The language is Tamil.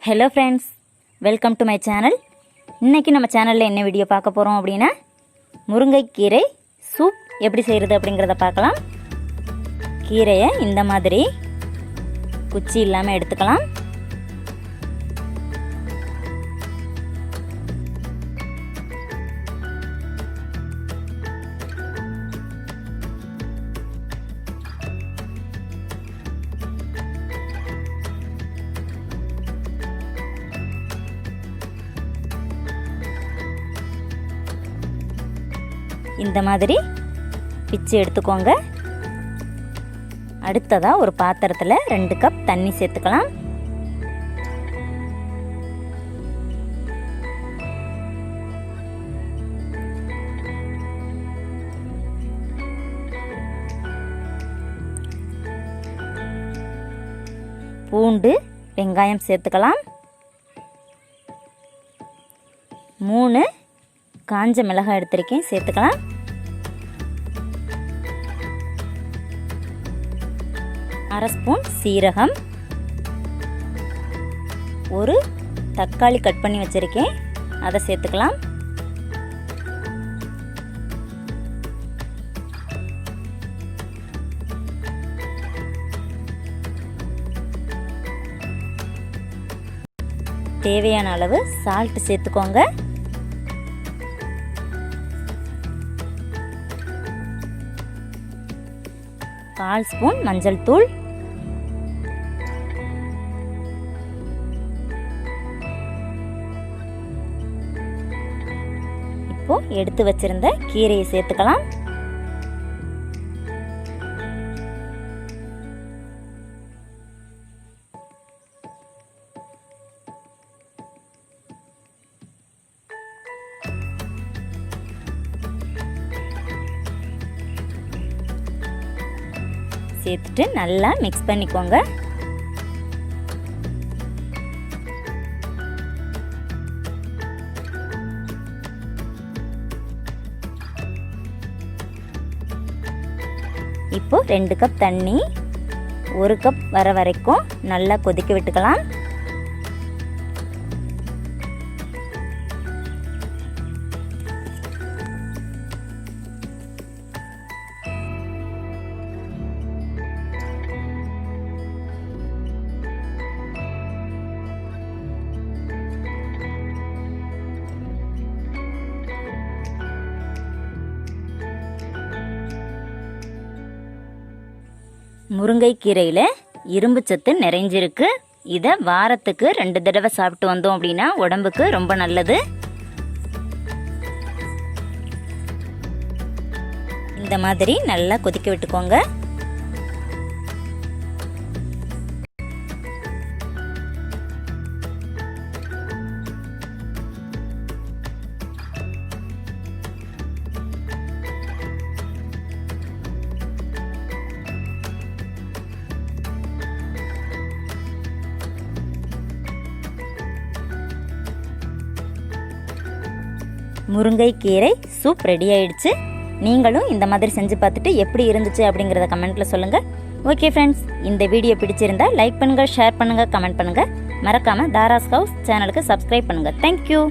Hello friends, welcome to my channel. இன்றைக்கி நம்ம சேனலில் என்ன வீடியோ பார்க்க போகிறோம் அப்படின்னா, முருங்கைக்கீரை சூப் எப்படி செய்கிறது அப்படிங்கிறத பார்க்கலாம். கீரையை இந்த மாதிரி குச்சி இல்லாமல் எடுத்துக்கலாம். இந்த மாதிரி பிச்சு எடுத்துக்கோங்க. அடுத்ததாக ஒரு பாத்திரத்தில் 2 கப் தண்ணி சேர்த்துக்கலாம். பூண்டு, வெங்காயம் சேர்த்துக்கலாம். 3 காஞ்ச மிளகாய் எடுத்திருக்கேன், சேர்த்துக்கலாம். அரை ஸ்பூன் சீரகம், ஒரு தக்காளி கட் பண்ணி வச்சிருக்கேன், அதை சேர்த்துக்கலாம். தேவையான அளவு சால்ட் சேர்த்துக்கோங்க. கால் ஸ்பூன் மஞ்சள் தூள், இப்போ எடுத்து வச்சிருந்த கீரையை சேர்த்துக்கலாம். சேர்த்துட்டு நல்லா மிக்ஸ் பண்ணிக்கோங்க. இப்போ 2 கப் தண்ணி 1 கப் வர வரைக்கும் நல்லா கொதிக்க விட்டுக்கலாம். முருங்கைக்கீரையில் இரும்பு சத்து நிறைஞ்சிருக்கு. இதை வாரத்துக்கு 2 தடவை சாப்பிட்டு வந்தோம் அப்படின்னா உடம்புக்கு ரொம்ப நல்லது. இந்த மாதிரி நல்லா கொதிக்க விட்டுக்கோங்க. முருங்கைக்கீரை சூப் ரெடி ஆயிடுச்சு. நீங்களும் இந்த மாதிரி செஞ்சு பார்த்துட்டு எப்படி இருந்துச்சு அப்படிங்கிறத கமெண்ட்டில் சொல்லுங்கள். ஓகே ஃப்ரெண்ட்ஸ், இந்த வீடியோ பிடிச்சிருந்தா லைக் பண்ணுங்கள், ஷேர் பண்ணுங்கள், கமெண்ட் பண்ணுங்கள். மறக்காமல் தாராஸ் ஹவுஸ் சேனலுக்கு சப்ஸ்கிரைப் பண்ணுங்கள். தேங்க்யூ.